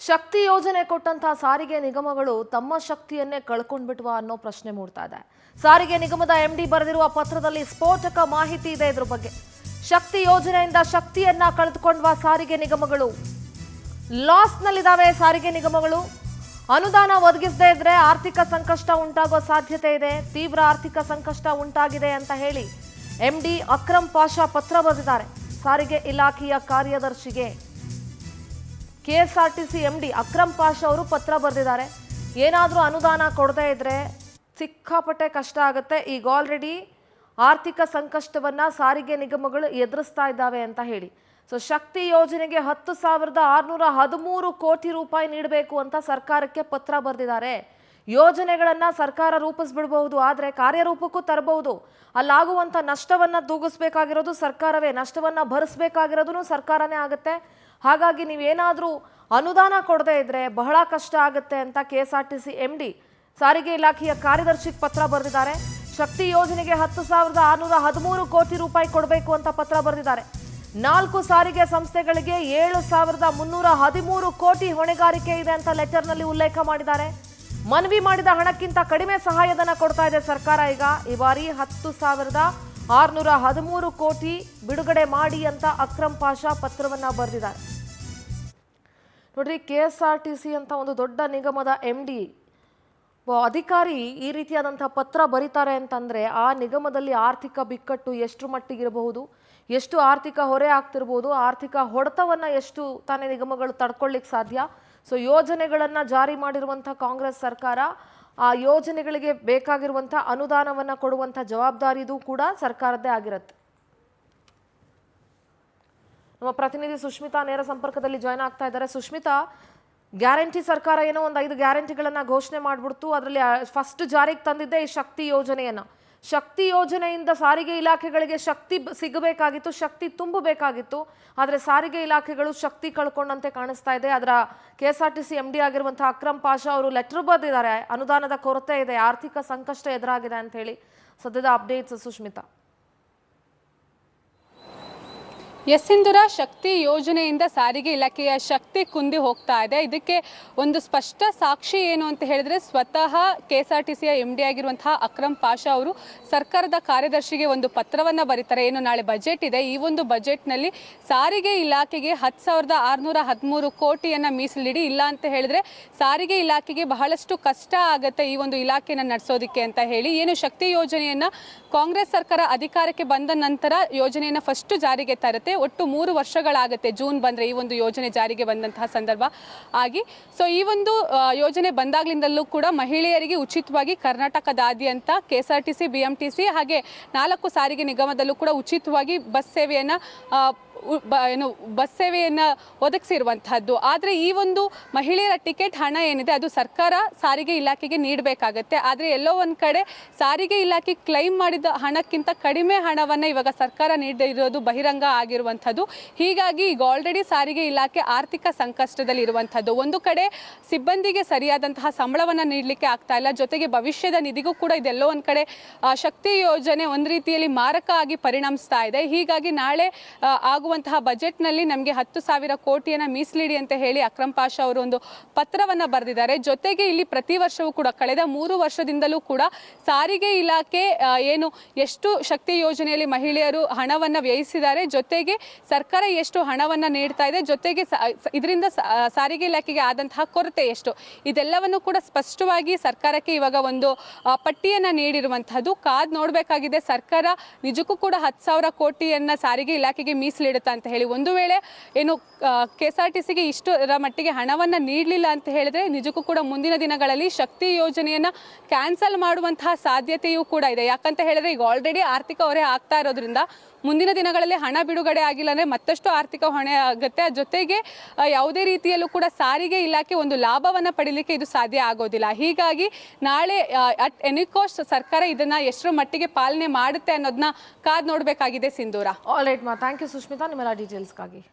ಶಕ್ತಿ ಯೋಜನೆ ಕೊಟ್ಟಂತಹ ಸಾರಿಗೆ ನಿಗಮಗಳು ತಮ್ಮ ಶಕ್ತಿಯನ್ನೇ ಕಳ್ಕೊಂಡ್ಬಿಟ್ವಾ ಅನ್ನೋ ಪ್ರಶ್ನೆ ಮೂಡ್ತಾ ಇದೆ. ಸಾರಿಗೆ ನಿಗಮದ ಎಂಡಿ ಬರೆದಿರುವ ಪತ್ರದಲ್ಲಿ ಸ್ಫೋಟಕ ಮಾಹಿತಿ ಇದೆ ಇದ್ರ ಬಗ್ಗೆ. ಶಕ್ತಿ ಯೋಜನೆಯಿಂದ ಶಕ್ತಿಯನ್ನ ಕಳೆದುಕೊಂಡ್ವಾ ಸಾರಿಗೆ ನಿಗಮಗಳು, ಲಾಸ್ನಲ್ಲಿದ್ದಾವೆ ಸಾರಿಗೆ ನಿಗಮಗಳು. ಅನುದಾನ ಒದಗಿಸದೇ ಇದ್ರೆ ಆರ್ಥಿಕ ಸಂಕಷ್ಟ ಉಂಟಾಗೋ ಸಾಧ್ಯತೆ ಇದೆ, ತೀವ್ರ ಆರ್ಥಿಕ ಸಂಕಷ್ಟ ಉಂಟಾಗಿದೆ ಅಂತ ಹೇಳಿ ಎಂಡಿ ಅಕ್ರಮ್ ಪಾಷಾ ಪತ್ರ ಬರೆದಿದ್ದಾರೆ ಸಾರಿಗೆ ಇಲಾಖೆಯ ಕಾರ್ಯದರ್ಶಿಗೆ. ಕೆಎಸ್ಆರ್ಟಿಸಿ ಎಂಡಿ ಅಕ್ರಮ್ ಪಾಷಾ ಅವರು ಪತ್ರ ಬರೆದಿದ್ದಾರೆ. ಏನಾದರೂ ಅನುದಾನ ಕೊಡದೇ ಇದ್ರೆ ಸಿಕ್ಕಾಪಟ್ಟೆ ಕಷ್ಟ ಆಗುತ್ತೆ, ಈಗ ಆಲ್ರೆಡಿ ಆರ್ಥಿಕ ಸಂಕಷ್ಟವನ್ನ ಸಾರಿಗೆ ನಿಗಮಗಳು ಎದುರಿಸ್ತಾ ಇದ್ದಾವೆ ಅಂತ ಹೇಳಿ. ಸೊ ಶಕ್ತಿ ಯೋಜನೆಗೆ 10,613 ಕೋಟಿ ರೂಪಾಯಿ ನೀಡಬೇಕು ಅಂತ ಸರ್ಕಾರಕ್ಕೆ ಪತ್ರ ಬರೆದಿದ್ದಾರೆ. ಯೋಜನೆಗಳನ್ನ ಸರ್ಕಾರ ರೂಪಿಸ್ಬಿಡಬಹುದು, ಆದರೆ ಕಾರ್ಯರೂಪಕ್ಕೂ ತರಬಹುದು. ಅಲ್ಲಾಗುವಂಥ ನಷ್ಟವನ್ನ ತೂಗಿಸ್ಬೇಕಾಗಿರೋದು ಸರ್ಕಾರವೇ, ನಷ್ಟವನ್ನ ಭರಿಸಬೇಕಾಗಿರೋದು ಸರ್ಕಾರನೇ ಆಗುತ್ತೆ. ಹಾಗಾಗಿ ನೀವೇನಾದರೂ ಅನುದಾನ ಕೊಡದೇ ಇದ್ರೆ ಬಹಳ ಕಷ್ಟ ಆಗುತ್ತೆ ಅಂತ ಕೆಎಸ್ಆರ್ಟಿಸಿ ಎಂಡಿ ಸಾರಿಗೆ ಇಲಾಖೆಯ ಕಾರ್ಯದರ್ಶಿಗೆ ಪತ್ರ ಬರೆದಿದ್ದಾರೆ. ಶಕ್ತಿ ಯೋಜನೆಗೆ 10,613 ಕೋಟಿ ರೂಪಾಯಿ ಕೊಡಬೇಕು ಅಂತ ಪತ್ರ ಬರೆದಿದ್ದಾರೆ. 4 ಸಾರಿಗೆ ಸಂಸ್ಥೆಗಳಿಗೆ 7,313 ಕೋಟಿ ಹೊಣೆಗಾರಿಕೆ ಇದೆ ಅಂತ ಲೆಟರ್ನಲ್ಲಿ ಉಲ್ಲೇಖ ಮಾಡಿದ್ದಾರೆ. ಮನವಿ ಮಾಡಿದ ಹಣಕ್ಕಿಂತ ಕಡಿಮೆ ಸಹಾಯಧನ ಕೊಡ್ತಾ ಇದೆ ಸರ್ಕಾರ. ಈ ಬಾರಿ 10,613 ಕೋಟಿ ಬಿಡುಗಡೆ ಮಾಡಿ ಅಂತ ಅಕ್ರಮ್ ಪಾಷಾ ಪತ್ರವನ್ನ ಬರೆದಿದ್ದಾರೆ. ನೋಡ್ರಿ, ಕೆಎಸ್ಆರ್ಟಿಸಿ ಅಂತ ಒಂದು ದೊಡ್ಡ ನಿಗಮದ ಎಂಡಿ ಅಧಿಕಾರಿ ಈ ರೀತಿಯಾದಂತಹ ಪತ್ರ ಬರೀತಾರೆ ಅಂತಂದ್ರೆ ಆ ನಿಗಮದಲ್ಲಿ ಆರ್ಥಿಕ ಬಿಕ್ಕಟ್ಟು ಎಷ್ಟು ಮಟ್ಟಿಗಿರಬಹುದು, ಎಷ್ಟು ಆರ್ಥಿಕ ಹೊರೆ ಆಗ್ತಿರ್ಬೋದು, ಆರ್ಥಿಕ ಹೊಡೆತವನ್ನ ಎಷ್ಟು ತಾನೇ ನಿಗಮಗಳು ತಡ್ಕೊಳ್ಳಿಕ್ಕೆ ಸಾಧ್ಯ. ಸೊ ಯೋಜನೆಗಳನ್ನ ಜಾರಿ ಮಾಡಿರುವಂಥ ಕಾಂಗ್ರೆಸ್ ಸರ್ಕಾರ ಆ ಯೋಜನೆಗಳಿಗೆ ಬೇಕಾಗಿರುವಂಥ ಅನುದಾನವನ್ನ ಕೊಡುವಂಥ ಜವಾಬ್ದಾರಿದು ಕೂಡ ಸರ್ಕಾರದ್ದೇ ಆಗಿರುತ್ತೆ. ನಮ್ಮ ಪ್ರತಿನಿಧಿ ಸುಷ್ಮಿತಾ ನೇರ ಸಂಪರ್ಕದಲ್ಲಿ ಜಾಯ್ನ್ ಆಗ್ತಾ ಇದ್ದಾರೆ. ಸುಷ್ಮಿತಾ, ಗ್ಯಾರಂಟಿ ಸರ್ಕಾರ ಏನೋ ಒಂದು 5 ಗ್ಯಾರಂಟಿಗಳನ್ನ ಘೋಷಣೆ ಮಾಡ್ಬಿಡ್ತು. ಅದರಲ್ಲಿ ಫಸ್ಟ್ ಜಾರಿಗೆ ತಂದಿದ್ದೆ ಈ ಶಕ್ತಿ ಯೋಜನೆಯನ್ನ. ಶಕ್ತಿ ಯೋಜನೆಯಿಂದ ಸಾರಿಗೆ ಇಲಾಖೆಗಳಿಗೆ ಶಕ್ತಿ ಸಿಗಬೇಕಾಗಿತ್ತು, ಶಕ್ತಿ ತುಂಬಬೇಕಾಗಿತ್ತು. ಆದರೆ ಸಾರಿಗೆ ಇಲಾಖೆಗಳು ಶಕ್ತಿ ಕಳ್ಕೊಂಡಂತೆ ಕಾಣಿಸ್ತಾ ಇದೆ. ಅದರ ಕೆಎಸ್ಆರ್ಟಿಸಿ ಎಂಡಿ ಆಗಿರುವಂತಹ ಅಕ್ರಮ್ ಪಾಷಾ ಅವರು ಲೆಟರ್ ಬರೆದಿದ್ದಾರೆ, ಅನುದಾನದ ಕೊರತೆ ಇದೆ, ಆರ್ಥಿಕ ಸಂಕಷ್ಟ ಎದುರಾಗಿದೆ ಅಂತ ಹೇಳಿ. ಸದ್ಯದ ಅಪ್ಡೇಟ್ಸ್ ಸುಷ್ಮಿತಾ. ಸಿಂಧೂರ, ಶಕ್ತಿ ಯೋಜನೆಯಿಂದ ಸಾರಿಗೆ ಇಲಾಖೆಯ ಶಕ್ತಿ ಕುಂದಿ ಹೋಗ್ತಾ ಇದೆ. ಇದಕ್ಕೆ ಒಂದು ಸ್ಪಷ್ಟ ಸಾಕ್ಷಿ ಏನು ಅಂತ ಹೇಳಿದ್ರೆ, ಸ್ವತಃ ಕೆಎಸ್ಆರ್ಟಿಸಿಯ ಎಂಡಿ ಆಗಿರುವಂತಹ ಅಕ್ರಮ್ ಪಾಷಾ ಅವರು ಸರ್ಕಾರದ ಕಾರ್ಯದರ್ಶಿಗೆ ಒಂದು ಪತ್ರವನ್ನು ಬರೀತಾರೆ. ಏನು ನಾಳೆ ಬಜೆಟ್ ಇದೆ, ಈ ಒಂದು ಬಜೆಟ್ನಲ್ಲಿ ಸಾರಿಗೆ ಇಲಾಖೆಗೆ 10,613 ಕೋಟಿಯನ್ನು ಮೀಸಲಿಡಿ, ಇಲ್ಲ ಅಂತ ಹೇಳಿದ್ರೆ ಸಾರಿಗೆ ಇಲಾಖೆಗೆ ಬಹಳಷ್ಟು ಕಷ್ಟ ಆಗುತ್ತೆ ಈ ಒಂದು ಇಲಾಖೆಯನ್ನು ನಡೆಸೋದಕ್ಕೆ ಅಂತ ಹೇಳಿ. ಏನು ಶಕ್ತಿ ಯೋಜನೆಯನ್ನು ಕಾಂಗ್ರೆಸ್ ಸರ್ಕಾರ ಅಧಿಕಾರಕ್ಕೆ ಬಂದ ನಂತರ ಯೋಜನೆಯನ್ನು ಫಸ್ಟ್ ಜಾರಿಗೆ ತರುತ್ತೆ. ಒಟ್ಟು 3 ವರ್ಷಗಳಾಗುತ್ತೆ, ಜೂನ್ ಬಂದರೆ ಈ ಒಂದು ಯೋಜನೆ ಜಾರಿಗೆ ಬಂದಂತಹ ಸಂದರ್ಭ ಆಗಿ. ಸೊ ಈ ಒಂದು ಯೋಜನೆ ಬಂದಾಗ್ಲಿಂದಲೂ ಕೂಡ ಮಹಿಳೆಯರಿಗೆ ಉಚಿತವಾಗಿ ಕರ್ನಾಟಕದಾದ್ಯಂತ ಕೆಎಸ್ಆರ್ಟಿಸಿ, ಬಿಎಂಟಿಸಿ ಹಾಗೆ 4 ಸಾರಿಗೆ ನಿಗಮದಲ್ಲೂ ಕೂಡ ಉಚಿತವಾಗಿ ಬಸ್ ಸೇವೆಯನ್ನು ಒದಗಿಸಿರುವಂತಹದ್ದು. ಆದರೆ ಈ ಒಂದು ಮಹಿಳೆಯರ ಟಿಕೆಟ್ ಹಣ ಏನಿದೆ ಅದು ಸರ್ಕಾರ ಸಾರಿಗೆ ಇಲಾಖೆಗೆ ನೀಡಬೇಕಾಗತ್ತೆ. ಆದರೆ ಎಲ್ಲೋ ಒಂದು ಕಡೆ ಸಾರಿಗೆ ಇಲಾಖೆ ಕ್ಲೈಮ್ ಮಾಡಿದ ಹಣಕ್ಕಿಂತ ಕಡಿಮೆ ಹಣವನ್ನು ಇವಾಗ ಸರ್ಕಾರ ನೀಡಿರೋದು ಬಹಿರಂಗ ಆಗಿರುವಂಥದ್ದು. ಹೀಗಾಗಿ ಈಗ ಆಲ್ರೆಡಿ ಸಾರಿಗೆ ಇಲಾಖೆ ಆರ್ಥಿಕ ಸಂಕಷ್ಟದಲ್ಲಿ ಇರುವಂಥದ್ದು. ಒಂದು ಕಡೆ ಸಿಬ್ಬಂದಿಗೆ ಸರಿಯಾದಂತಹ ಸಂಬಳವನ್ನು ನೀಡಲಿಕ್ಕೆ ಆಗ್ತಾ ಇಲ್ಲ, ಜೊತೆಗೆ ಭವಿಷ್ಯದ ನಿಧಿಗೂ ಕೂಡ ಇದೆಲ್ಲೋ ಒಂದು ಕಡೆ ಶಕ್ತಿ ಯೋಜನೆ ಒಂದು ರೀತಿಯಲ್ಲಿ ಮಾರಕ ಆಗಿ ಪರಿಣಮಿಸ್ತಾ ಇದೆ. ಹೀಗಾಗಿ ನಾಳೆ ಆಗುವಂತಹ ಬಜೆಟ್ನಲ್ಲಿ ನಮಗೆ 10,000 ಕೋಟಿಯನ್ನು ಮೀಸಲಿಡಿ ಅಂತ ಹೇಳಿ ಅಕ್ರಮ್ ಪಾಷಾ ಅವರು ಒಂದು ಪತ್ರವನ್ನು ಬರೆದಿದ್ದಾರೆ. ಜೊತೆಗೆ ಇಲ್ಲಿ ಪ್ರತಿ ವರ್ಷವೂ ಕೂಡ ಕಳೆದ 3 ವರ್ಷದಿಂದಲೂ ಕೂಡ ಸಾರಿಗೆ ಇಲಾಖೆ ಏನು ಎಷ್ಟು ಶಕ್ತಿ ಯೋಜನೆಯಲ್ಲಿ ಮಹಿಳೆಯರು ಹಣವನ್ನು ವ್ಯಯಿಸಿದ್ದಾರೆ, ಜೊತೆಗೆ ಸರ್ಕಾರ ಎಷ್ಟು ಹಣವನ್ನು ನೀಡ್ತಾ ಇದೆ, ಜೊತೆಗೆ ಇದರಿಂದ ಸಾರಿಗೆ ಇಲಾಖೆಗೆ ಆದಂತಹ ಕೊರತೆ ಎಷ್ಟು, ಇದೆಲ್ಲವನ್ನು ಕೂಡ ಸ್ಪಷ್ಟವಾಗಿ ಸರ್ಕಾರಕ್ಕೆ ಇವಾಗ ಒಂದು ಪಟ್ಟಿಯನ್ನು ನೀಡಿರುವಂತಹದ್ದು. ಕಾದ್ ನೋಡಬೇಕಾಗಿದೆ ಸರ್ಕಾರ ನಿಜಕ್ಕೂ ಕೂಡ 10,000 ಕೋಟಿಯನ್ನು ಸಾರಿಗೆ ಇಲಾಖೆಗೆ ಮೀಸಲಿಡುತ್ತೆ ಅಂತ ಹೇಳಿ. ಒಂದು ವೇಳೆ ಏನು ಕೆಎಸ್ಆರ್ಟಿಸಿಗೆ ಇಷ್ಟರ ಮಟ್ಟಿಗೆ ಹಣವನ್ನು ನೀಡಲಿಲ್ಲ ಅಂತ ಹೇಳಿದ್ರೆ ನಿಜಕ್ಕೂ ಕೂಡ ಮುಂದಿನ ದಿನಗಳಲ್ಲಿ ಶಕ್ತಿ ಯೋಜನೆಯನ್ನು ಕ್ಯಾನ್ಸಲ್ ಮಾಡುವಂತಹ ಸಾಧ್ಯತೆಯೂ ಕೂಡ ಇದೆ. ಯಾಕಂತ ಹೇಳಿದ್ರೆ ಈಗ ಆಲ್ರೆಡಿ ಆರ್ಥಿಕ ಹೊರೆ ಆಗ್ತಾ ಇರೋದ್ರಿಂದ ಮುಂದಿನ ದಿನಗಳಲ್ಲಿ ಹಣ ಬಿಡುಗಡೆ ಆಗಿಲ್ಲ ಅಂದರೆ ಮತ್ತಷ್ಟು ಆರ್ಥಿಕ ಹೊಣೆ ಆಗುತ್ತೆ. ಜೊತೆಗೆ ಯಾವುದೇ ರೀತಿಯಲ್ಲೂ ಕೂಡ ಸಾರಿಗೆ ಇಲಾಖೆ ಒಂದು ಲಾಭವನ್ನು ಪಡೀಲಿಕ್ಕೆ ಇದು ಸಾಧ್ಯ ಆಗೋದಿಲ್ಲ. ಹೀಗಾಗಿ ನಾಳೆ ಅಟ್ ಎನಿ ಕಾಸ್ಟ್ ಸರ್ಕಾರ ಇದನ್ನ ಎಷ್ಟರ ಮಟ್ಟಿಗೆ ಪಾಲನೆ ಮಾಡುತ್ತೆ ಅನ್ನೋದನ್ನ ಕಾದ್ ನೋಡಬೇಕಾಗಿದೆ. ಸಿಂಧೂರ. ಆಲ್ ರೈಟ್ ಮಾ, ಥ್ಯಾಂಕ್ ಯು ಸುಷ್ಮಿತಾ ನಿಮ್ಮೆಲ್ಲ ಡೀಟೇಲ್ಸ್ಗಾಗಿ.